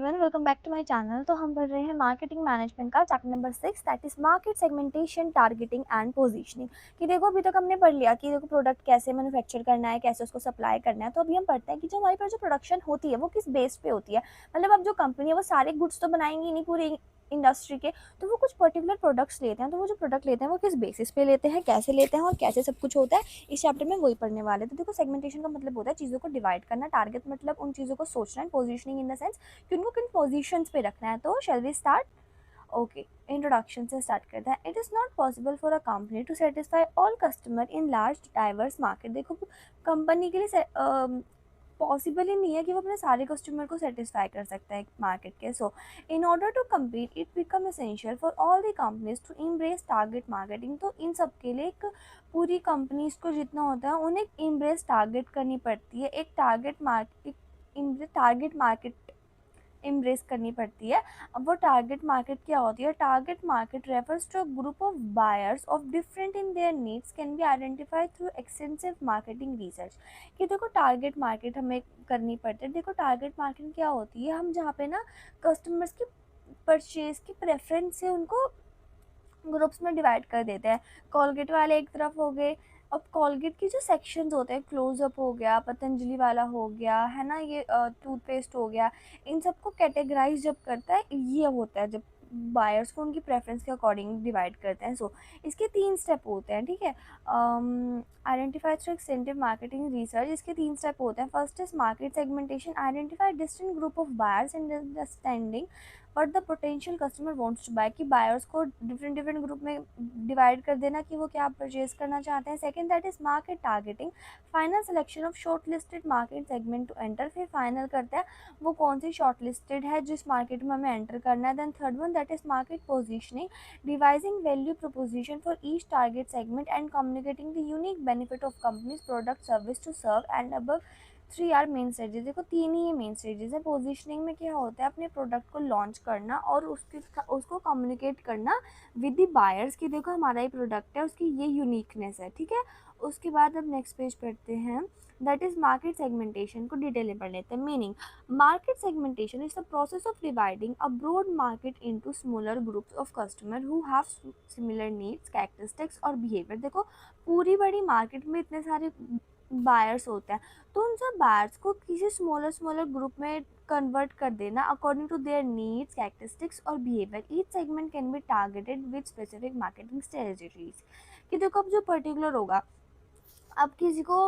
Everyone, welcome back to my channel. तो हम पढ़ रहे हैं मार्केटिंग मैनेजमेंट का chapter number 6, that is market segmentation, targeting and positioning. कि देखो अभी तक हमने पढ़ लिया कि देखो प्रोडक्ट कैसे मैन्युफैक्चर करना है, कैसे उसको सप्लाई करना है। तो अभी हम पढ़ते हैं कि जो हमारे पास जो प्रोडक्शन होती है वो किस बेस पे होती है। मतलब अब जो कंपनी है वो सारे गुड्स तो बनाएंगी नहीं पूरी इंडस्ट्री के, तो वो कुछ पर्टिकुलर प्रोडक्ट्स लेते हैं। तो वो जो प्रोडक्ट लेते हैं वो किस बेसिस पे लेते हैं, कैसे लेते हैं और कैसे सब कुछ होता है, इस चैप्टर में वही पढ़ने वाले हैं। तो देखो सेगमेंटेशन का मतलब होता है चीज़ों को डिवाइड करना, टारगेट मतलब उन चीज़ों को सोचना है, पोजीशनिंग इन द सेंस कि उनको किन पोजीशंस पे रखना है। तो shall we start? Okay, introduction से स्टार्ट करते हैं। It is not possible for a company to satisfy all customer in large diverse market. देखो कंपनी के लिए पॉसिबल ही नहीं है कि वो अपने सारे कस्टमर को सेटिस्फाई कर सकता है मार्केट के। So in order to compete it become essential for all the companies to embrace target marketing. तो इन सब के लिए एक पूरी कंपनीज को जितना होता है उन्हें इम्ब्रेस टारगेट करनी पड़ती है, एक टारगेट मार्केट इम्ब्रेस करनी पड़ती है। अब वो टारगेट मार्केट क्या होती है? Target market refers to a group of buyers of different in their needs can be identified through extensive marketing research. कि देखो टारगेट मार्केट हमें करनी पड़ती है। देखो टारगेट मार्केट क्या होती है? हम जहाँ पे ना कस्टमर्स की परचेज की प्रेफरेंस से उनको ग्रुप्स में डिवाइड कर देते हैं। कोलगेट वाले एक तरफ हो गए। अब कोलगेट की जो सेक्शंस होते हैं, क्लोजअप हो गया, पतंजलि वाला हो गया, है ना, ये टूथपेस्ट हो गया, इन सबको कैटेगराइज जब करता है ये होता है जब बायर्स को उनकी प्रेफरेंस के अकॉर्डिंग डिवाइड करते हैं। सो इसके 3 स्टेप होते हैं, ठीक है। Identify through extensive marketing research, इसके 3 स्टेप होते हैं। First is market segmentation, identify distinct group of buyers and understanding but the potential customer wants to buy, कि बायर्स को डिफरेंट डिफरेंट ग्रुप में डिवाइड कर देना कि वो क्या परचेज करना चाहते हैं। Second that is market targeting, final selection of short listed market segment to enter, फिर फाइनल करता है वो कौन सी शॉर्ट लिस्टेड है जिस मार्केट में हमें एंटर करना है। Then third one that is market positioning, devising value proposition for each target segment and communicating the unique benefit of company's product service to serve and above 3 are main stages. देखो 3 ही main stages है। Positioning में क्या होता है? अपने product को launch करना और उसको कम्युनिकेट करना विद द बायर्स कि देखो हमारा ये प्रोडक्ट है, उसकी ये यूनिकनेस है, ठीक है। उसके बाद अब नेक्स्ट पेज पढ़ते हैं, दैट इज मार्केट सेगमेंटेशन को डिटेल में पढ़ लेते हैं। Meaning market segmentation is the process of dividing a broad market into smaller groups of customer who have similar needs, characteristics और बिहेवियर। देखो पूरी बड़ी मार्केट में इतने सारे बायर्स होते हैं, तो उन सब बायर्स को किसी स्मॉलर स्मॉलर ग्रुप में कन्वर्ट कर देना according to their needs, characteristics और behaviour. Each segment can be targeted with specific marketing strategies. कि देखो अब जो पर्टिकुलर होगा, अब किसी को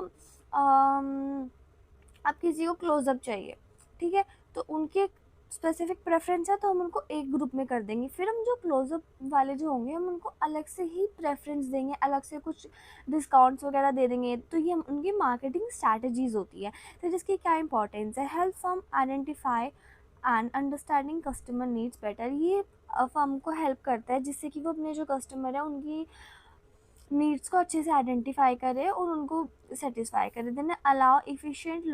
अब किसी को क्लोजअप चाहिए, ठीक है, तो उनके स्पेसिफिक प्रेफरेंस है तो हम उनको एक ग्रुप में कर देंगे। फिर हम जो क्लोजअप वाले जो होंगे हम उनको अलग से ही प्रेफरेंस देंगे, अलग से कुछ डिस्काउंट्स वगैरह दे देंगे। तो ये उनकी मार्केटिंग स्ट्रैटेजीज होती है। तो जिसकी क्या इंपॉर्टेंस है? Help firm identify and understanding customer needs better. ये फर्म को हेल्प करता है जिससे कि वो अपने जो कस्टमर है उनकी नीड्स को अच्छे से आइडेंटिफाई करे और उनको सेटिस्फाई करे। Then allow efficient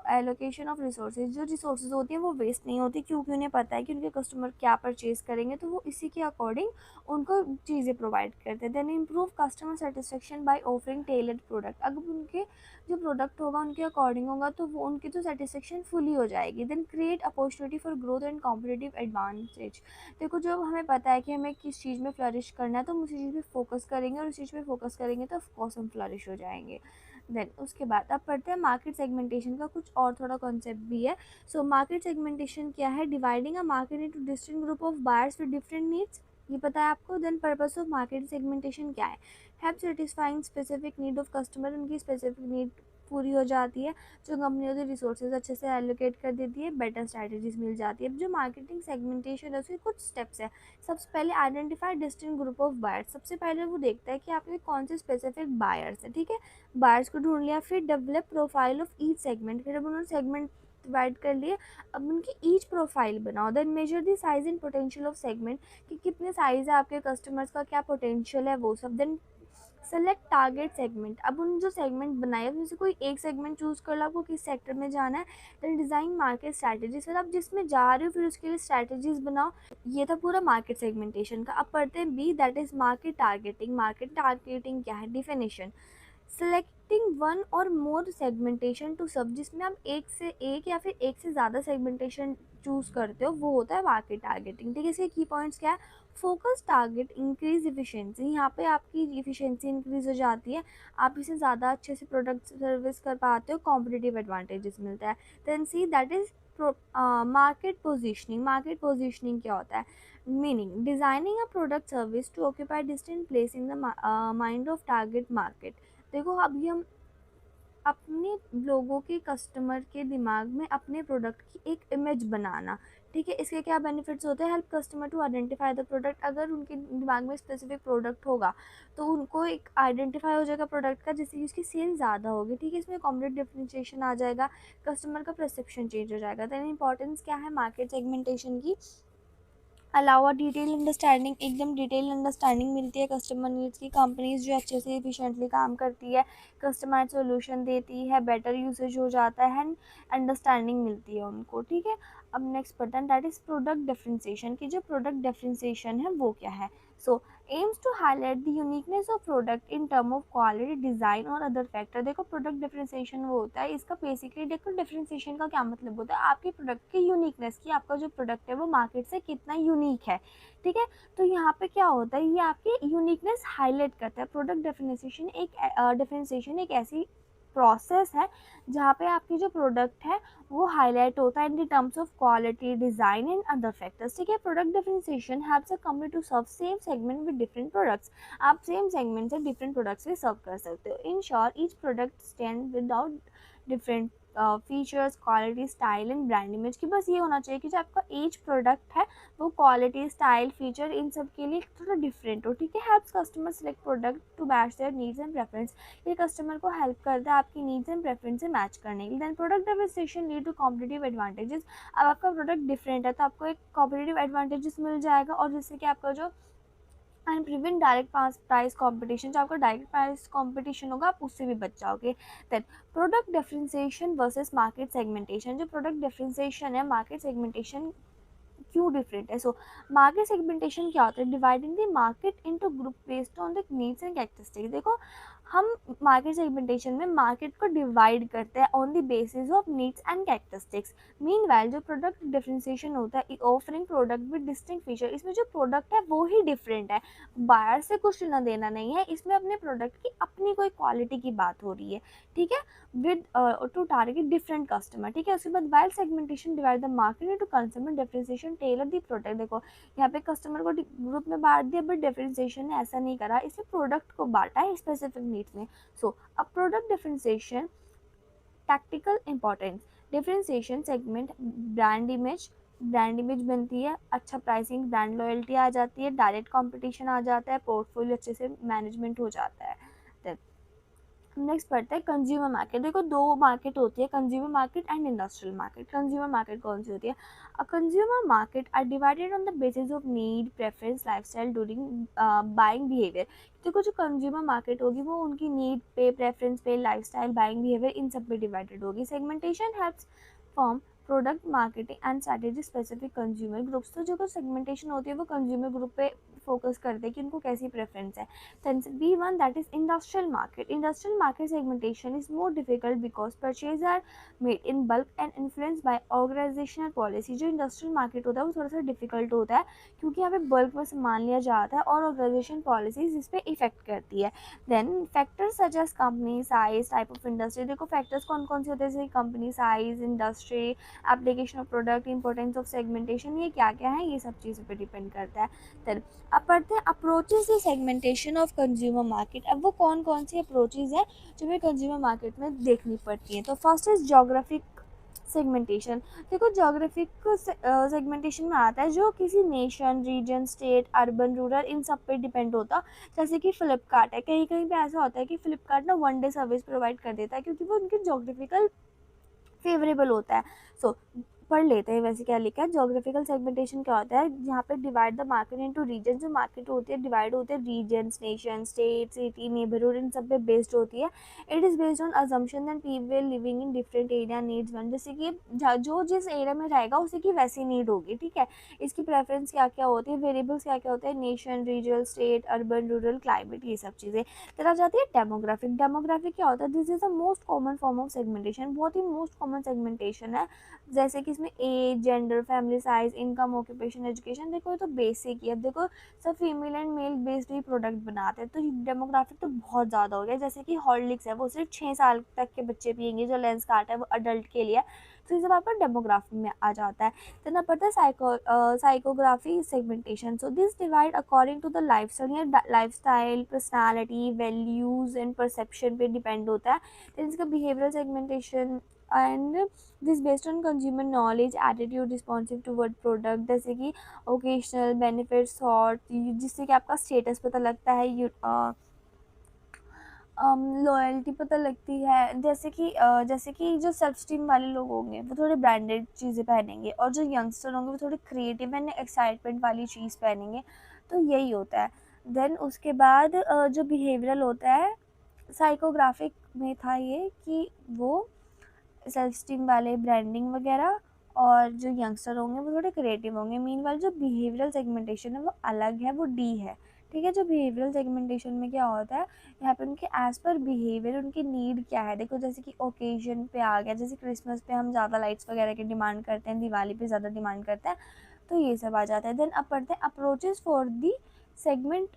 allocation of resources, जो रिसोर्सेज होती हैं वो वेस्ट नहीं होती क्योंकि उन्हें पता है कि उनके कस्टमर क्या परचेज करेंगे, तो वो इसी के अकॉर्डिंग उनको चीज़ें प्रोवाइड करते हैं। Then improve customer satisfaction by offering tailored product, अगर उनके जो प्रोडक्ट होगा उनके अकॉर्डिंग होगा तो वो उनकी तो सेटिस्फेक्शन फुली हो जाएगी। Then create opportunity for growth and competitive advantage. देखो जब हमें पता है कि हमें किस चीज़ में फ्लरिश करना है तो हम उसी चीज़ पे फोकस करेंगे और उस चीज़ पे फोकस करेंगे तो ऑफकोर्स हम फ्लरिश हो जाएंगे। देन उसके बाद अब पढ़ते हैं मार्केट सेगमेंटेशन का कुछ और थोड़ा कॉन्सेप्ट भी है। सो मार्केट सेगमेंटेशन क्या है? Dividing a market into different group of buyers with different needs, ये पता है आपको। Then purpose of market segmentation क्या है? Help satisfying specific need of customer, उनकी स्पेसिफिक नीड पूरी हो जाती है। जो कंपनी होती है रिसोर्सेज अच्छे से एलोकेट कर देती है, बेटर स्ट्रैटेजीज मिल जाती है। अब जो मार्केटिंग सेगमेंटेशन है उसके कुछ स्टेप्स है। सबसे पहले identify distinct group of buyers, सबसे पहले वो देखता है कि आपके कौन से स्पेसिफिक बायर्स है, ठीक है। बायर्स को ढूंढ लिया। फिर develop profile of each segment, फिर अब उन्होंने सेगमेंट डिवाइड कर लिए, अब उनकी ईच प्रोफाइल बनाओ। Then measure the size and potential of segment, कि कितने साइज है आपके कस्टमर्स का, क्या पोटेंशियल है वो सब। देन सेलेक्ट टारगेट सेगमेंट, अब उन जो सेगमेंट बनाए उसमें से कोई एक सेगमेंट चूज कर लो आपको किस सेक्टर में जाना है। देन डिज़ाइन मार्केट स्ट्रैटेजी, फिर आप जिसमें जा रहे हो फिर उसके लिए स्ट्रैटेजीज बनाओ। ये था पूरा मार्केट सेगमेंटेशन का। अब पढ़ते हैं B, that is market targeting. Market targeting क्या है? डिफिनेशन सेलेक्टिंग वन और मोर सेगमेंटेशन टू सब, जिसमें आप एक से एक या फिर एक से ज़्यादा सेगमेंटेशन चूज़ करते हो वो होता है मार्केट टारगेटिंग। ठीक है, इसके की पॉइंट्स क्या है? Focus, target, increase efficiency. यहाँ पे आपकी इफिशिएंसी इंक्रीज हो जाती है, आप इसे ज़्यादा अच्छे से प्रोडक्ट सर्विस कर पाते हो, कॉम्पिटिटिव एडवांटेजेस मिलता है। Then C that is market positioning. Market positioning क्या होता है? Meaning designing a product service to occupy distinct place in the mind of target market. देखो अभी हम अपने लोगों के, कस्टमर के दिमाग में अपने प्रोडक्ट की एक इमेज बनाना। ठीक है, इसके क्या बेनिफिट्स होते हैं? Help customer to identify the product. अगर उनके दिमाग में स्पेसिफिक प्रोडक्ट होगा तो उनको एक आइडेंटिफाई हो जाएगा प्रोडक्ट का, जिससे कि उसकी सेल ज़्यादा होगी। ठीक है, इसमें कॉम्प्लीट डिफरेंशिएशन आ जाएगा, कस्टमर का परसेप्शन चेंज हो जाएगा। देन इंपॉर्टेंस क्या है मार्केट सेगमेंटेशन की? अलावा डिटेल अंडरस्टैंडिंग, एकदम डिटेल अंडरस्टैंडिंग मिलती है कस्टमर नीड्स की। कंपनीज जो अच्छे से एफिशिएंटली काम करती है, कस्टमाइज सॉल्यूशन देती है, बेटर यूसेज हो जाता है एंड अंडरस्टैंडिंग मिलती है उनको। ठीक है, अब next button that is product differentiation की। जो प्रोडक्ट डिफरेंशिएशन है वो क्या है? So aims to highlight the uniqueness of product in term of quality, design और अदर फैक्टर। देखो प्रोडक्ट डिफरेंशिएशन वो होता है, इसका बेसिकली देखो डिफरेंशिएशन का क्या मतलब होता है? आपके प्रोडक्ट की यूनिकनेस की, आपका जो प्रोडक्ट है वो मार्केट से कितना यूनिक है। ठीक है, तो यहाँ पे क्या होता है? ये आपकी यूनिकनेस हाईलाइट करता है। प्रोडक्ट डिफरेंशिएशन एक ऐसी प्रोसेस है जहाँ पे आपकी जो प्रोडक्ट है वो हाईलाइट होता है in the terms of quality, design and other factors. ठीक है, product differentiation helps a company to serve same segment with different products. आप सेम सेगमेंट से डिफरेंट प्रोडक्ट्स से सर्व कर सकते हो। In short each product stand without different features, quality, style and brand image. की बस ये होना चाहिए कि जो आपका ईच प्रोडक्ट है वो क्वालिटी, स्टाइल, फीचर इन सब के लिए थोड़ा डिफरेंट हो। ठीक है, helps customer select product to match their needs and preference. ये कस्टमर को हेल्प करता है आपकी नीड्स एंड प्रेफरेंस से मैच करने के लिए। Then product differentiation lead to competitive advantages. अब आपका प्रोडक्ट डिफरेंट है तो आपको एक कॉम्पिटिटिव एडवांटेजेस मिल जाएगा, और जिससे कि आपका जो and prevent direct price competition, जो आपका डायरेक्ट प्राइस कॉम्पिटिशन होगा आप उससे भी बच जाओगे। Then product differentiation versus market segmentation. जो प्रोडक्ट डिफरेंशिएशन है, मार्केट सेगमेंटेशन क्यों डिफरेंट है? सो मार्केट सेगमेंटेशन क्या होता है? Dividing the market into group based on the needs and characteristics. देखो हम मार्केट सेगमेंटेशन में मार्केट को डिवाइड करते हैं on the basis of needs and characteristics. Meanwhile जो प्रोडक्ट डिफरेंशिएशन होता है, offering product with distinct feature, इसमें जो प्रोडक्ट है वो ही डिफरेंट है, बायर से कुछ लेना देना नहीं है, इसमें अपने प्रोडक्ट की अपनी कोई क्वालिटी की बात हो रही है। ठीक है, with to target different customer. ठीक है, उसके बाद while segmentation divide the market into consumer differentiation tailor the product. देखो यहाँ पे कस्टमर को ग्रुप में बांट दिया, बट डिफरेंशिएशन ने ऐसा नहीं करा, इसमें प्रोडक्ट को बांटा है स्पेसिफिक नीड्स में। So a product differentiation tactical importance, differentiation segment brand image बनती है, अच्छा प्राइसिंग, ब्रांड लॉयल्टी आ जाती है, डायरेक्ट कंपटीशन आ जाता है, पोर्टफोलियो अच्छे से मैनेजमेंट हो जाता है। नेक्स्ट पढ़ते हैं कंज्यूमर मार्केट। देखो दो मार्केट होती है, consumer market and industrial market. Consumer market कौन सी होती है? A consumer market are divided on the basis of need, preference, lifestyle during buying behaviour. देखो जो कंज्यूमर मार्केट होगी वो उनकी नीड पे, प्रेफरेंस पे, लाइफस्टाइल, बाइंग बिहेवियर, इन सब पे डिवाइडेड होगी। Segmentation helps form product marketing and strategy specific consumer groups. तो जो सेगमेंटेशन होती है वो कंज्यूमर ग्रुप पे फोकस करते हैं कि उनको कैसी प्रेफरेंस है। Then B1 that is industrial market. Industrial market segmentation is more difficult because purchases are made in bulk and influenced by organizational policy. जो industrial market होता है वो थोड़ा सा difficult होता है क्योंकि यहाँ पे bulk में सामान लिया जाता है और organization policies इस पे effect करती है। Then factors such as company size, type of industry। देखो factors कौन कौन से होते हैं, जैसे company size, industry, application of product, importance of segmentation, ये क्या क्या है, ये सब चीज़ों पे depend करता है। Then अब पढ़ते हैं approaches segmentation of consumer market. अब वो कौन कौन सी अप्रोचेज है जो हमें कंज्यूमर मार्केट में देखनी पड़ती हैं? तो फर्स्ट इज जोग्राफिक सेगमेंटेशन। देखो जोग्राफिक सेगमेंटेशन में आता है जो किसी nation, region, state, urban, rural, इन सब पे डिपेंड होता। जैसे कि फ्लिपकार्ट है, कहीं कहीं पे ऐसा होता है कि फ्लिपकार्ट ना वन डे सर्विस प्रोवाइड कर देता है क्योंकि वो उनके जोग्राफिकल फेवरेबल होता है। सो पढ़ लेते हैं वैसे क्या लिखा है। जोग्राफिकल सेगमेंटेशन क्या होता है? यहाँ पे divide the market into region. जो मार्केट होती है डिवाइड होते हैं regions, nation, state, city, neighbourhood, इन सब पे बेस्ड होती है। It is based on assumption that people living in different area needs one. जैसे कि जो जिस एरिया में रहेगा उसी की वैसी नीड होगी। ठीक है, इसकी प्रेफरेंस क्या क्या होती है, वेरिएबल्स क्या क्या होते हैं, nation, region, state, urban, rural, climate, ये सब चीज़ें। फिर आ जाती है डेमोग्राफिक। डेमोग्राफिक क्या होता है? This is the most common form of segmentation, बहुत ही मोस्ट कॉमन सेगमेंटेशन है। जैसे कि इसमें age, gender, family size, income, occupation, education, देखो ये तो बेसिक ही है। देखो सब फीमेल एंड मेल बेस्ड ही प्रोडक्ट बनाते हैं, तो डेमोग्राफिक तो बहुत ज़्यादा हो गया। जैसे कि हॉर्लिक्स है, वो सिर्फ 6 साल तक के बच्चे पियेंगे, जो लेंस कार्ट है वो अडल्ट के लिए, तो ये सब आपका डेमोग्राफी में आ जाता है। तो ना पड़ता है psychography segmentation. So this divide according to the lifestyle, personality, values and perception पे डिपेंड होता है। तो इसका behavioural segmentation and this based on consumer knowledge, attitude, responsive toward product, जैसे कि ओकेशनल बेनिफिट्स, थॉट, जिससे कि आपका स्टेटस पता लगता है, लॉयल्टी पता लगती है। जैसे कि जो सेल्फ स्टीम वाले लोग होंगे वो थोड़े ब्रांडेड चीज़ें पहनेंगे, और जो यंगस्टर होंगे वो थोड़े क्रिएटिव एंड एक्साइटमेंट वाली चीज़ पहनेंगे। तो यही होता है। देन उसके बाद जो बिहेवियरल होता है, साइकोग्राफिक में था ये कि वो सेल्फ स्टीम वाले ब्रांडिंग वगैरह, और जो यंगस्टर होंगे वो थोड़े क्रिएटिव होंगे। मीनवाइल जो बिहेवियरल सेगमेंटेशन है वो अलग है, वो डी है। ठीक है, जो बिहेवियरल सेगमेंटेशन में क्या होता है, यहाँ पे उनके एज पर बिहेवियर उनकी नीड क्या है। देखो जैसे कि ओकेजन पे आ गया, जैसे क्रिसमस पे हम ज़्यादा लाइट्स वगैरह की डिमांड करते हैं, दिवाली पे ज़्यादा डिमांड करते हैं, तो ये सब आ जाता है। देन अब पढ़ते हैं approaches for the segment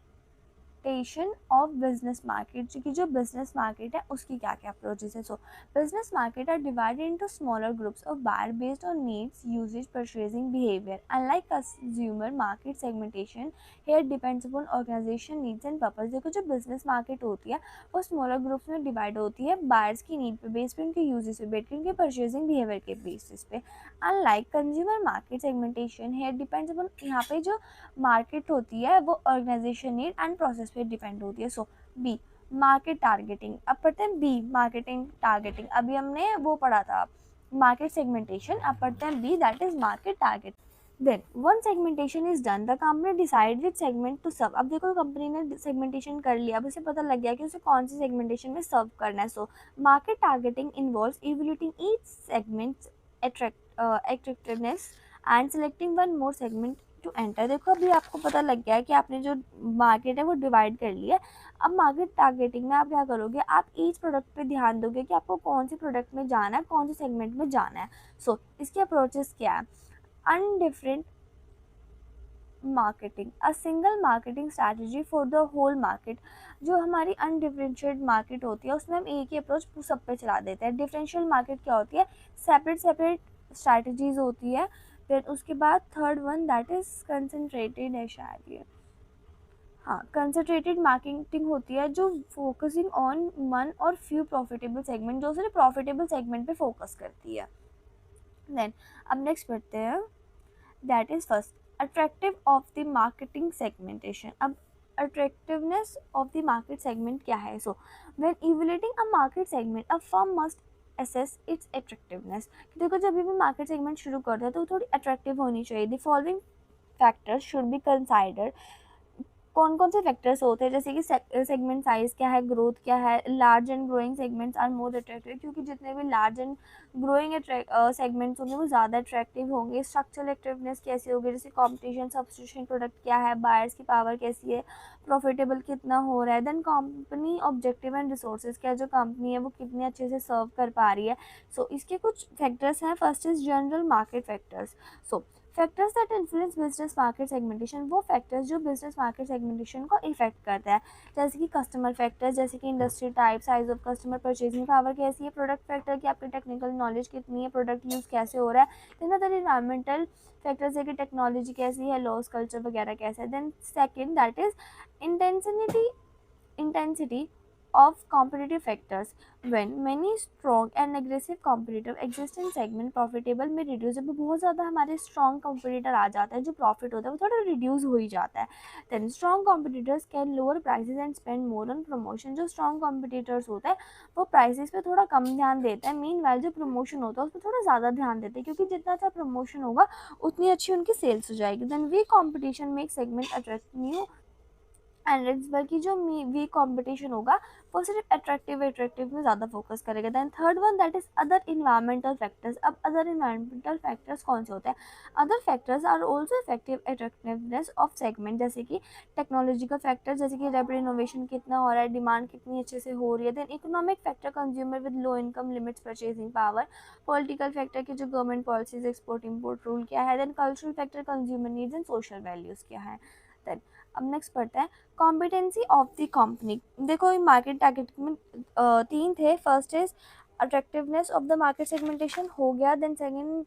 of business market, कि जो बिजनेस मार्केट है उसकी क्या क्या अप्रोचेस है। So business market are divided into smaller groups of buyer based on needs, usages, purchasing behaviour. Unlike consumer market segmentation, here depends upon organisation needs and purpose. देखो जो business market होती है वो स्मॉलर ग्रुप्स में divide होती है, buyers की need पे बेस पे, उनके यूजेज पे बेस पे, उनके परचेजिंग बिहेवियर के बेसिस पे। Unlike consumer market segmentation, here depends upon, यहाँ पे जो मार्केट होती है वो ऑर्गेनाइजेशन नीड एंड प्रोसेस पे डिपेंड होती है। So B market targeting. अब पढ़ते हैं बी मार्केटिंग टारगेटिंग। अभी हमने वो पढ़ा था मार्केट सेगमेंटेशन, अब पढ़ते हैं B, that is market target. Then one segmentation is done, the company decide which segment to serve. अब देखो कंपनी ने सेगमेंटेशन कर लिया, अब उसे पता लग गया कि उसे कौन सी सेगमेंटेशन में सर्व करना है। So market targeting involves evaluating each segment attractiveness and selecting one more segment to enter. देखो अभी आपको पता लग गया है कि आपने जो मार्केट है वो डिवाइड कर लिया है। अब मार्केट टारगेटिंग में आप क्या करोगे, आप ईच प्रोडक्ट पे ध्यान दोगे कि आपको कौन सी प्रोडक्ट में जाना है, कौन सी सेगमेंट में जाना है। सो इसके अप्रोचेस क्या है, undifferent marketing, a single marketing strategy for the whole market. जो हमारी अनडिफरेंशिएटेड मार्केट होती है उसमें हम एक ही अप्रोच सब पे चला देते हैं। डिफरेंशियल मार्केट क्या होती है, सेपरेट स्ट्रैटेजीज होती है। फिर उसके बाद third one that is concentrated है शायद ये, हाँ कंसंट्रेटेड मार्केटिंग होती है जो फोकसिंग ऑन वन और फ्यू प्रॉफिटेबल सेगमेंट, जो सिर्फ प्रॉफिटेबल सेगमेंट पे फोकस करती है। देन अब नेक्स्ट पढ़ते हैं, that is first attractive of the marketing segmentation. अब attractiveness of the market segment क्या है। So when evaluating a market segment a firm must assess its attractiveness. देखो जब भी मार्केट सेगमेंट शुरू करते हैं तो थोड़ी अट्रैक्टिव होनी चाहिए। The following factors should be considered. कौन कौन से फैक्टर्स होते हैं, जैसे कि सेगमेंट साइज क्या है, ग्रोथ क्या है। Large and growing segments are more attractive, क्योंकि जितने भी लार्ज एंड ग्रोइंग सेगमेंट्स होंगे वो ज़्यादा अट्रैक्टिव होंगे। स्ट्रक्चरल एक्टिवनेस कैसी होगी, जैसे कंपटीशन, सब्सटीट्यूशन प्रोडक्ट क्या है, बायर्स की पावर कैसी है, प्रॉफिटेबल कितना हो रहा है। Then company objective and resources, क्या जो कंपनी है वो कितने अच्छे से सर्व कर पा रही है। सो इसके कुछ फैक्टर्स हैं। First is general market factors. So factors that influence business market segmentation, वो फैक्टर्स जो बिजनेस मार्केट सेगमेंटेशन को इफेक्ट करता है, जैसे कि कस्टमर फैक्टर्स, जैसे कि industry type, size of customer, purchasing power कैसी है, प्रोडक्ट फैक्टर की आपकी टेक्निकल नॉलेज कितनी है, प्रोडक्ट यूज़ कैसे हो रहा है। देन अदर इन्वायरमेंटल फैक्टर्स है कि टेक्नोलॉजी कैसी है, लॉस कल्चर वगैरह कैसा है। Then second that is intensity of competitive factors, when many strong and aggressive competitor exist in segment, profitable में reduce, जब बहुत ज़्यादा हमारे strong competitor आ जाता है जो profit होता है वो थोड़ा reduce हो ही जाता है। then strong competitors can lower prices and spend more on promotion। जो strong competitors होते हैं वो prices पे थोड़ा कम ध्यान देते हैं, meanwhile जो promotion होता है उस पर थोड़ा ज़्यादा ध्यान देते हैं, क्योंकि जितना अच्छा promotion होगा उतनी अच्छी उनकी sales हो जाएगी। then weak competition makes segment attract new standards बल्कि जो वीक कंपटीशन होगा वो सिर्फ अट्रैक्टिव में ज़्यादा फोकस करेगा। Then third one that is other environmental factors. अब अदर इन्वायरमेंटल फैक्टर्स कौन से होते हैं? Other factors are also effective attractiveness of segment, जैसे कि टेक्नोलॉजिकल फैक्टर, जैसे कि रैपिड इनोवेशन कितना हो रहा है, डिमांड कितनी अच्छे से हो रही है। Then economic factor, consumer with low income limits purchasing power. Political factor की जो government policies, export import rule क्या है। Then cultural factor, consumer needs and social values क्या है। देन अब नेक्स्ट पढ़ते हैं कॉम्पिटेंसी ऑफ द कंपनी। देखो मार्केट टारगेट में तीन थे। First is attractiveness of the market segmentation हो गया। देन सेकंड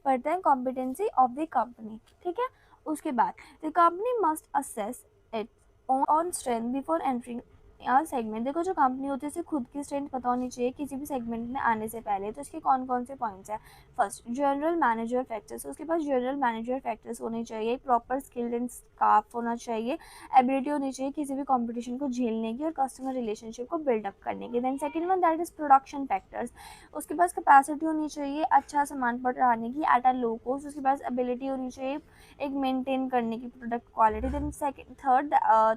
पढ़ते हैं कॉम्पिटेंसी ऑफ द कंपनी, ठीक है। उसके बाद the company must assess it on strength before entering यार सेगमेंट। देखो जो कंपनी होती है उसे खुद की स्ट्रेंथ पता होनी चाहिए किसी भी सेगमेंट में आने से पहले। तो इसके कौन कौन से पॉइंट्स हैं? फर्स्ट जनरल मैनेजर फैक्टर्स, उसके पास जनरल मैनेजर फैक्टर्स होने चाहिए। प्रॉपर स्किल्ड एंड स्टाफ होना चाहिए। एबिलिटी होनी चाहिए किसी भी कंपटीशन को झेलने की और कस्टमर रिलेशनशिप को बिल्डअप करने की। Then second one that is production factors, उसके पास कैपेसिटी होनी चाहिए अच्छा सामान पहुंचाने की एट अ लो कॉस्ट। उसके पास एबिलिटी होनी चाहिए एक मेंटेन करने की product quality. Then second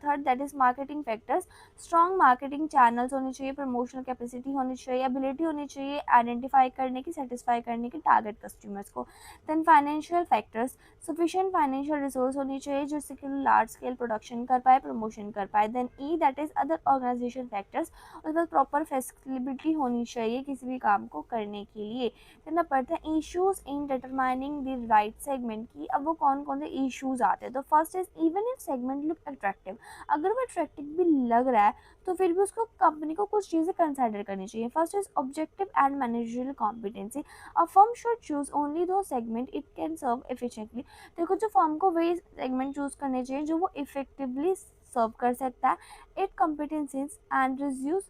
third that is marketing factors, strong marketing channels होने चाहिए, प्रमोशनल कैपेसिटी होनी चाहिए, एबिलिटी होनी चाहिए आइडेंटिफाई करने की, सेटिस्फाई करने की टारगेट कस्टमर्स को। Then financial factors, sufficient financial resource होनी चाहिए जिससे कि लार्ज स्केल प्रोडक्शन कर पाए, प्रमोशन कर पाए। Then E that is other organisation factors, उसके बाद प्रॉपर फैसिलिटी होनी चाहिए किसी भी काम को करने के लिए। देन अब पढ़ते हैं issues in determining the right segment की। अब वो कौन कौन से इश्यूज आते हैं? तो first is even if segment look attractive, अगर वो अट्रैक्टिव भी लग रहा है तो फिर भी उसको कंपनी को कुछ चीज़ें कंसिडर करनी चाहिए। First is objective and managerial competency, a firm should choose only those segment it can serve efficiently. देखो जो फर्म को वही सेगमेंट चूज करने चाहिए जो वो इफेक्टिवली सर्व कर सकता है। It competencies and reuse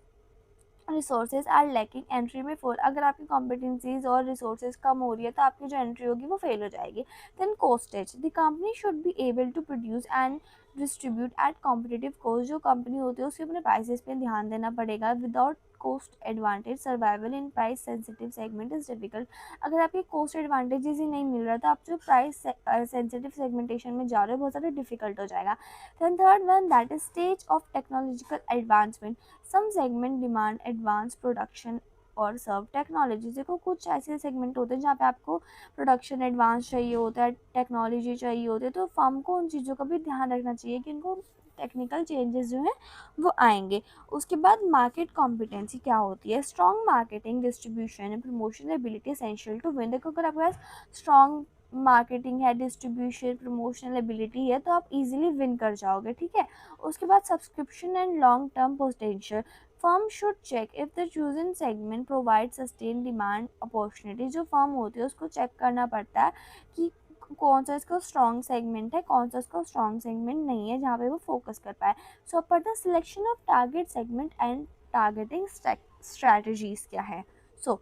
resources are lacking entry में फेल, अगर आपकी कॉम्पिटेंसीज और रिसोर्सेज कम हो रही है तो आपकी जो एंट्री होगी वो फेल हो जाएगी। Then costs, the company should be able to produce and distribute at competitive cost. जो कंपनी होती है उसके अपने प्राइसेस पे ध्यान देना पड़ेगा। Without cost advantage survival in price sensitive segment is difficult, अगर आपकी कोस्ट एडवांटेजेस ही नहीं मिल रहा तो आप जो प्राइस सेंसिटिव सेगमेंटेशन में जा रहे हो बहुत ज़्यादा डिफिकल्ट हो जाएगा। Then third one that is stage of technological advancement, some segment demand advance production और सर्व टेक्नोलॉजी। देखो कुछ ऐसे सेगमेंट होते हैं जहाँ पे आपको प्रोडक्शन एडवांस चाहिए होता है, टेक्नोलॉजी चाहिए होती है, तो फर्म को उन चीज़ों का भी ध्यान रखना चाहिए कि उनको टेक्निकल चेंजेस जो हैं वो आएंगे। उसके बाद मार्केट कॉम्पिटेंसी क्या होती है? Strong marketing distribution and promotion ability essential to win. देखो अगर आपके पास स्ट्रॉन्ग मार्केटिंग है, डिस्ट्रीब्यूशन, प्रमोशनल एबिलिटी है तो आप इजीली विन कर जाओगे, ठीक है। उसके बाद subscription and long term potential, firm should check if the chosen segment provide sustain demand opportunity. जो फर्म होती है उसको चेक करना पड़ता है कि कौन सा इसका स्ट्रॉन्ग सेगमेंट है, कौन सा इसका स्ट्रॉन्ग सेगमेंट नहीं है जहाँ पे वो फोकस कर पाए। सो पर the selection of target segment and targeting strategies क्या है? सो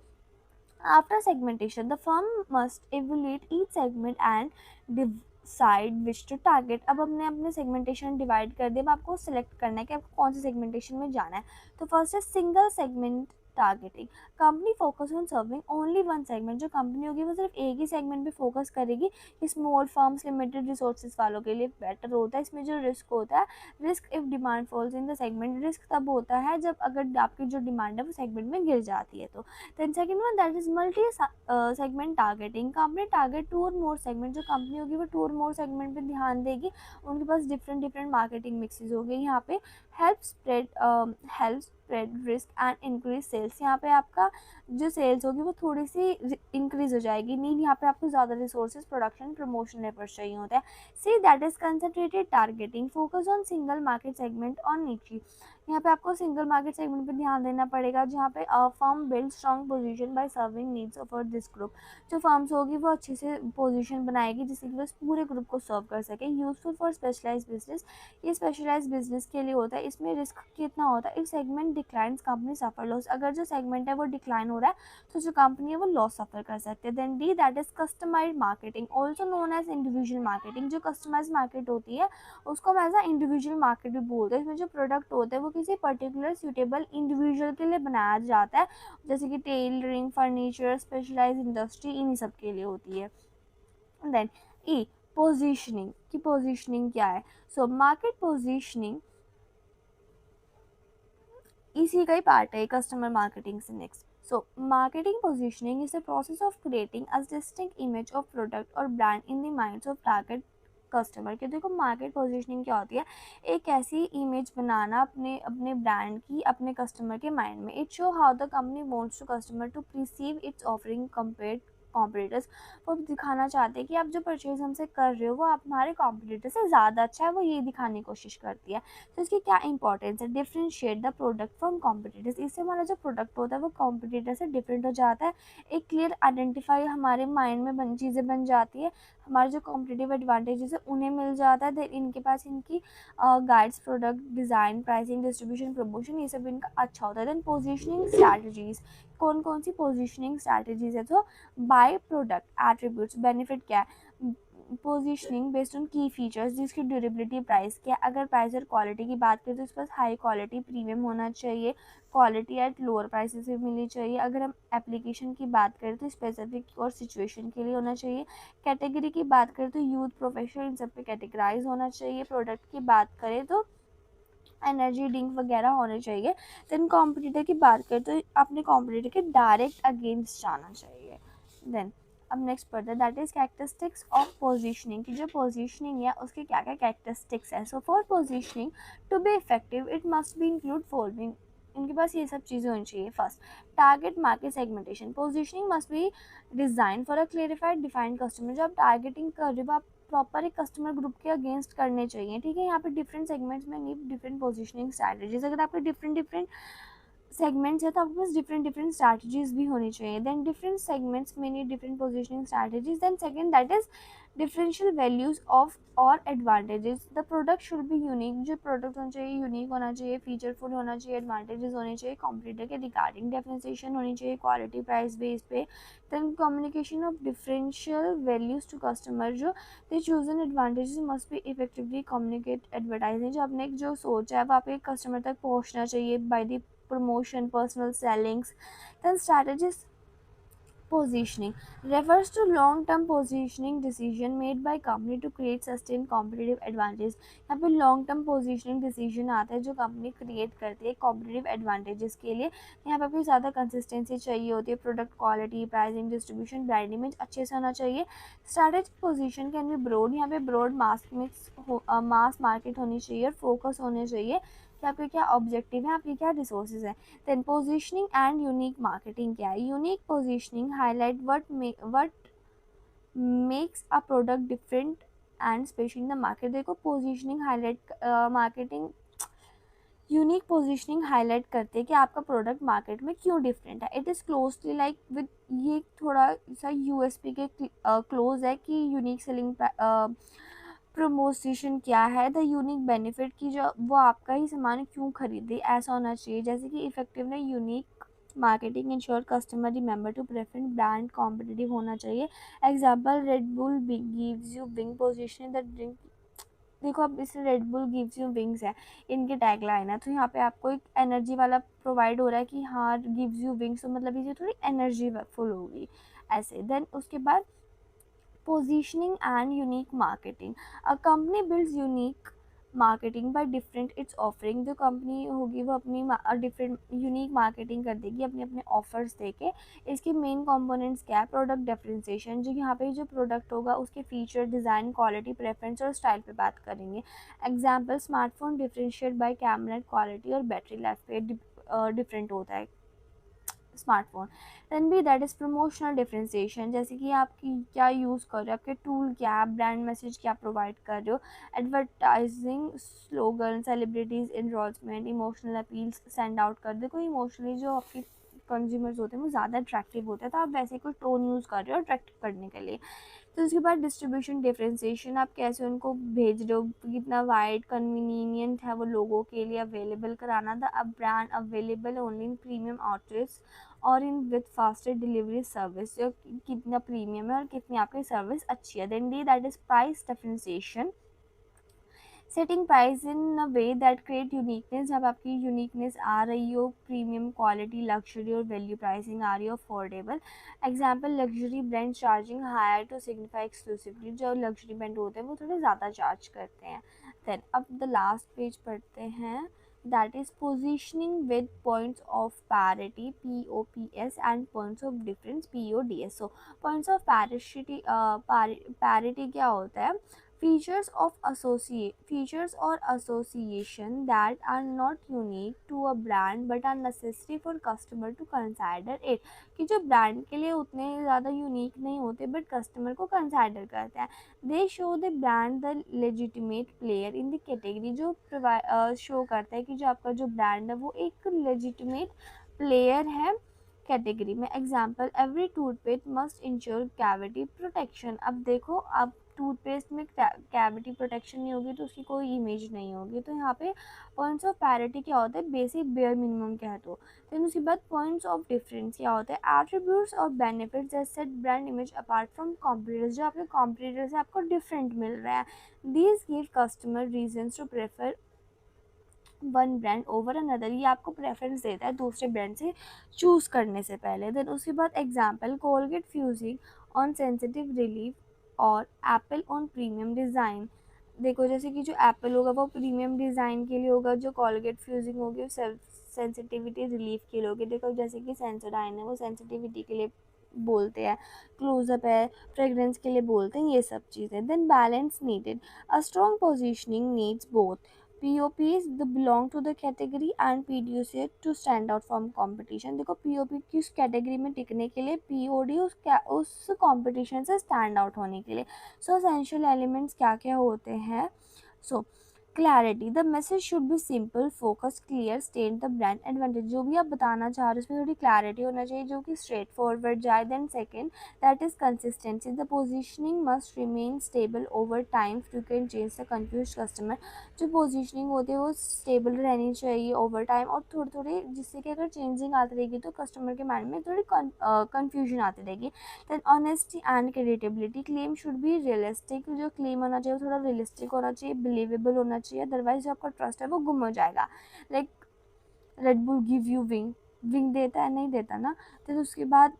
after segmentation, the firm must evaluate each segment and decide which to target। अब हमने अपने segmentation डिवाइड कर दिया, अब आपको सिलेक्ट करना है कि आपको कौन से segmentation में जाना है। तो फर्स्ट है single segment targeting, company focus on serving only one segment. जो कंपनी होगी वो सिर्फ एक ही सेगमेंट पे फोकस करेगी। स्मॉल फर्म्स, लिमिटेड रिसोर्सेज वालों के लिए बेटर होता है। इसमें जो रिस्क होता है, risk if demand falls in the segment, risk तब होता है जब अगर आपकी जो डिमांड है वो सेगमेंट में गिर जाती है तो। Then second one that is multi segment targeting, company target two और मोर सेगमेंट। जो कंपनी होगी वो टू और मोर सेगमेंट पे ध्यान देगी, उनके पास डिफरेंट मार्केटिंग मिक्सेस हो गई। यहाँ पे help spread risk and increase sales, यहाँ पे आपका जो सेल्स होगी वो थोड़ी सी इंक्रीज हो जाएगी। नीड यहाँ पे आपको ज़्यादा रिसोर्सेज, प्रोडक्शन, प्रमोशन एफर्ट्स चाहिए होता है। सी that is concentrated targeting, focus on single market segment और निची। यहाँ पे आपको सिंगल मार्केट सेगमेंट पे ध्यान देना पड़ेगा जहाँ पे firm build strong position by serving needs of this group. जो फर्म्स होगी वो अच्छे से पोजीशन बनाएगी जिससे कि वो इस पूरे ग्रुप को सर्व कर सके। यूजफुल फॉर स्पेशलाइज्ड बिजनेस, ये स्पेशलाइज्ड बिजनेस के लिए होता है। इसमें रिस्क कितना होता है? If segment declines company suffer loss, अगर जो सेगमेंट है वो डिक्लाइन हो रहा है तो जो कंपनी है वो लॉस सफर कर सकते हैं। Then D that is customised marketing also known as individual marketing, जो कस्टमाइज मार्केट होती है उसको हम एज अ इंडिविजुअल मार्केट भी बोलते हैं। इसमें जो प्रोडक्ट होते हैं वो किसी पर्टिकुलर सूटेबल इंडिविजुअल के लिए बनाया जाता है, जैसे कि टेलरिंग, फर्नीचर, स्पेशलाइज्ड इंडस्ट्री, इन्हीं सब के लिए होती है। देन ई पोजीशनिंग, की पोजीशनिंग क्या है? सो मार्केट पोजीशनिंग इसी का ही पार्ट है कस्टमर मार्केटिंग से next. So marketing positioning is the process of creating a distinct image of product और brand in the minds of target customer के। देखो मार्केट पोजीशनिंग क्या होती है, एक ऐसी इमेज बनाना अपने अपने ब्रांड की अपने कस्टमर के माइंड में। It show how the company wants to customer to perceive its offering compared competitors. वो दिखाना चाहते हैं कि आप जो परचेज हमसे कर रहे हो वो आप हमारे कॉम्पिटिटर से ज़्यादा अच्छा है, वो ये दिखाने की कोशिश करती है। तो इसकी क्या इंपॉर्टेंस है, differentiate the product from competitors. इससे हमारा जो प्रोडक्ट होता है वो कॉम्पिटिटर से डिफरेंट हो जाता है। एक क्लियर आइडेंटिफाई हमारे माइंड में चीज़ें बन जाती है, हमारे जो कॉम्पिटिटिव एडवांटेजेस है उन्हें मिल जाता है। देन इनके पास इनकी guides, product design, pricing, distribution, promotion, ये सब इनका अच्छा होता है। देन पोजीशनिंग स्ट्रैटेजीज, कौन कौन सी पोजीशनिंग स्ट्रैटेजीज है, तो बाय प्रोडक्ट एट्रीब्यूट्स, बेनिफिट क्या है, पोजीशनिंग बेस्ड ऑन की फीचर्स जिसकी ड्यूरेबिलिटी, प्राइस क्या, अगर प्राइस और क्वालिटी की बात करें तो इस पर हाई क्वालिटी प्रीमियम होना चाहिए, क्वालिटी एट लोअर प्राइसेस भी मिलनी चाहिए। अगर हम एप्लीकेशन की बात करें तो स्पेसिफिक और सिचुएशन के लिए होना चाहिए। कैटेगरी की बात करें तो यूथ, प्रोफेशनल, इन सब पे कैटेगराइज होना चाहिए। प्रोडक्ट की बात करें तो एनर्जी ड्रिंक वगैरह होने चाहिए। देन कॉम्पिटिटर की बात करें तो अपने कॉम्पिटिटर के डायरेक्ट अगेंस्ट जाना चाहिए। देन अब नेक्स्ट पढ़ते हैं, that is characteristics of positioning, की जो पोजीशनिंग है उसके क्या क्या कैरेक्टरिस्टिक्स है। So for positioning to be effective it must be include following, इनके पास ये सब चीज़ें होनी चाहिए। First, target market segmentation, positioning must be design for a clarified defined customer. जो आप टारगेटिंग कर रहे हो आप प्रॉपर एक कस्टमर ग्रुप के अगेंस्ट करने चाहिए, ठीक है। यहाँ पे डिफरेंट सेगमेंट्स में नीड डिफरेंट पोजीशनिंग स्ट्रैटेजीज, अगर आपके डिफरेंट डिफरेंट सेगमेंट्स है तो आपके पास डिफरेंट डिफरेंट स्ट्रैटेजीज भी होनी चाहिए। देन डिफरेंट सेगमेंट्स में need different positioning strategies. Then second, that is differential values of और advantages, the product should be unique, जो प्रोडक्ट होना चाहिए यूनिक होना चाहिए, फीचरफुल होना चाहिए, एडवांटेजेस होने चाहिए, कॉम्पिटिटर के रिगार्डिंग डिफरेंशिएशन होनी चाहिए, क्वालिटी प्राइस बेस पे। Then communication of differential values to customer, जो they choose an advantages must be effectively communicate advertising, जो अपने जो सोच है वो आप एक कस्टमर तक पहुँचना चाहिए by the promotion, personal sellings. Then strategies positioning refers to long-term positioning decision made by company to create sustained competitive advantage। यहाँ पे long term positioning decision आता है जो कंपनी क्रिएट करती है competitive advantages के लिए। यहाँ पे आपको ज़्यादा कंसिस्टेंसी चाहिए होती है, product quality, pricing, distribution, brand image अच्छे से होना चाहिए। Strategic position can be broad, यहाँ पे ब्रॉड मास मार्केट होनी चाहिए और फोकस होने चाहिए कि आपके क्या ऑब्जेक्टिव है, आपके क्या रिसोर्सेज है। Then positioning and unique marketing क्या है, unique positioning highlight what makes a product different and special in the market. देखो positioning highlight marketing unique positioning highlight करते हैं कि आपका प्रोडक्ट मार्केट में क्यों डिफरेंट है। It is closely like with, ये थोड़ा सा यूएसपी के क्लोज है कि यूनिक सेलिंग प्रमोशन क्या है, द यूनिक बेनिफिट की जो वो आपका ही सामान क्यों खरीदे, ऐसा होना चाहिए। जैसे कि इफेक्टिव ने unique marketing ensure customer remember to preference brand competitive होना चाहिए। Example Red Bull gives you wing position the drink, देखो अब इस Red Bull gives you wings है इनके टैग लाइन है, तो यहाँ पे आपको एक एनर्जी वाला प्रोवाइड हो रहा है कि हाँ गिव्स यू विंग्स, तो मतलब ये थोड़ी एनर्जी फुल होगी ऐसे। देन उसके बाद positioning and unique marketing, a company builds unique marketing by different it's offering, जो कंपनी होगी वो अपनी डिफरेंट यूनिक मार्केटिंग कर देगी अपने अपने ऑफर्स देके। इसके मेन कंपोनेंट्स क्या है, प्रोडक्ट डिफरेंशिएशन, जो यहाँ पे जो प्रोडक्ट होगा उसके फीचर, डिज़ाइन, क्वालिटी, प्रेफरेंस और स्टाइल पे बात करेंगे। Example smartphone differentiate by camera, quality और बैटरी लाइफ पे डिफरेंट होता है smartphone. Then B that is promotional differentiation, जैसे कि आपकी क्या यूज़ कर रहे हो, आपके टूल क्या है, ब्रांड मैसेज क्या प्रोवाइड कर रहे हो, advertising slogan, celebrities endorsement, emotional appeals send out कर दे। कोई इमोशनली जो आपकी कंज्यूमर्स होते हैं वो ज़्यादा अट्रैक्टिव होते हैं, तो आप वैसे कोई टोन यूज़ कर रहे हो अट्रैक्ट करने के लिए। तो उसके बाद डिस्ट्रीब्यूशन डिफरेंशिएशन, आप कैसे उनको भेज रहे हो, कितना वाइड कन्वीनियंट है वो लोगों के लिए अवेलेबल कराना। The brand available only in premium outlets और in with faster delivery service, जो कितना प्रीमियम है और कितनी आपकी सर्विस अच्छी है। Then D that is price differentiation, setting price in a way that create uniqueness, जब आपकी यूनिकनेस आ रही हो, प्रीमियम, क्वालिटी, लग्जरी और वैल्यू प्राइसिंग आ रही हो, affordable. Example luxury brand charging higher to signify exclusively, जो लग्जरी ब्रांड होते हैं वो थोड़े ज़्यादा चार्ज करते हैं। देन अब द लास्ट पेज पढ़ते हैं, that is positioning with points of parity POPs and points of difference PODS. So points of parity क्या होता है? Features or association that are not unique to a brand but are necessary for customer to consider it, कि जो brand के लिए उतने ज़्यादा unique नहीं होते बट कस्टमर को कंसिडर करते हैं. दे show the brand the legitimate player in the category, जो शो करता है कि जो आपका जो ब्रांड है वो एक लेजिटिमेट प्लेयर है कैटेगरी में. Example, every toothpaste must ensure cavity protection. अब देखो, अब टूथपेस्ट में कैविटी प्रोटेक्शन नहीं होगी तो उसकी कोई इमेज नहीं होगी. तो यहाँ पे पॉइंट्स ऑफ पैरिटी क्या होता है? बेसिक बेयर मिनिमम कह दो. फिर उसके बाद पॉइंट्स ऑफ डिफरेंस क्या होता है? एट्रीब्यूट्स और benefits that set brand image apart from competitors, जो आपके कॉम्पिटिटर से आपको डिफरेंट मिल रहा है. These give customer reasons to prefer one brand over another, ये आपको प्रेफरेंस देता है दूसरे ब्रांड से चूज़ करने से पहले. देन उसके बाद example, Colgate fusing on sensitive relief और एप्पल ऑन प्रीमियम डिज़ाइन. देखो, जैसे कि जो एप्पल होगा वो प्रीमियम डिज़ाइन के लिए होगा, जो कोलगेट फ्यूजिंग होगी वो सेंसिटिविटी रिलीफ के लिए होगी. देखो, जैसे कि सेंसोडाइन है वो सेंसिटिविटी के लिए बोलते हैं, क्लोजअप है फ्रेग्रेंस के लिए बोलते हैं, ये सब चीज़ें. Then balance needed, a strong positioning needs both POPs the belong to the category and PDUs to stand out from competition. देखो, POP किस कैटेगरी में टिकने के लिए, POD उस कंपटीशन से स्टैंड आउट होने के लिए. सो एसेंशियल एलिमेंट्स क्या क्या होते हैं? So clarity, the message should be simple, focus, clear, state the brand advantage. जो भी आप बताना चाह रहे हो उसमें थोड़ी क्लैरिटी होना चाहिए जो कि स्ट्रेट फॉरवर्ड जाए. Then second, that is consistency, the positioning must remain stable over time, frequent change the confuse customer. जो पोजिशनिंग होती है वो स्टेबल रहनी चाहिए ओवर टाइम और थोड़ी थोड़ी, जिससे कि अगर चेंजिंग आती रहेगी तो कस्टमर के माइंड में थोड़ी कन्फ्यूजन आती रहेगी. Then honesty and creditability, claim should be realistic, जो क्लेम होना चाहिए वो थोड़ा रियलिस्टिक होना चाहिए, बिलीवेबल होना चाहिए, अदरवाइज जो आपका ट्रस्ट है वो गुम हो जाएगा. Like red bull give you wing, wing देता है? नहीं देता ना. तो उसके बाद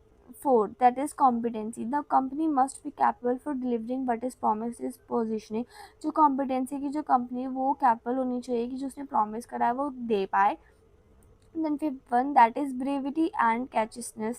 fourth, that is competency, the company must be capable for delivering what is promise is positioning. जो कॉम्पिटेंसी की जो कंपनी है वो कैपेबल होनी चाहिए कि जो उसने प्रॉमिस करा है वो दे पाए. Then fifth one, that is brevity and catchiness.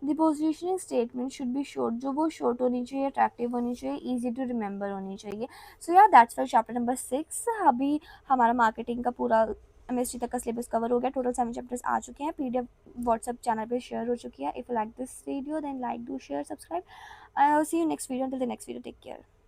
The positioning statement should be short, जो वो short होनी चाहिए, attractive होनी चाहिए, easy to remember होनी चाहिए. So yeah, that's for chapter number 6. अभी हमारा marketing का पूरा MSc तक का सिलेबस कवर हो गया. टोटल 7 चैप्टर्स आ चुके हैं. PDF व्हाट्सएप चैनल पे शेयर हो चुकी है. If you like this video then like, do, share, subscribe. I will see you next video. Until the next video, take care.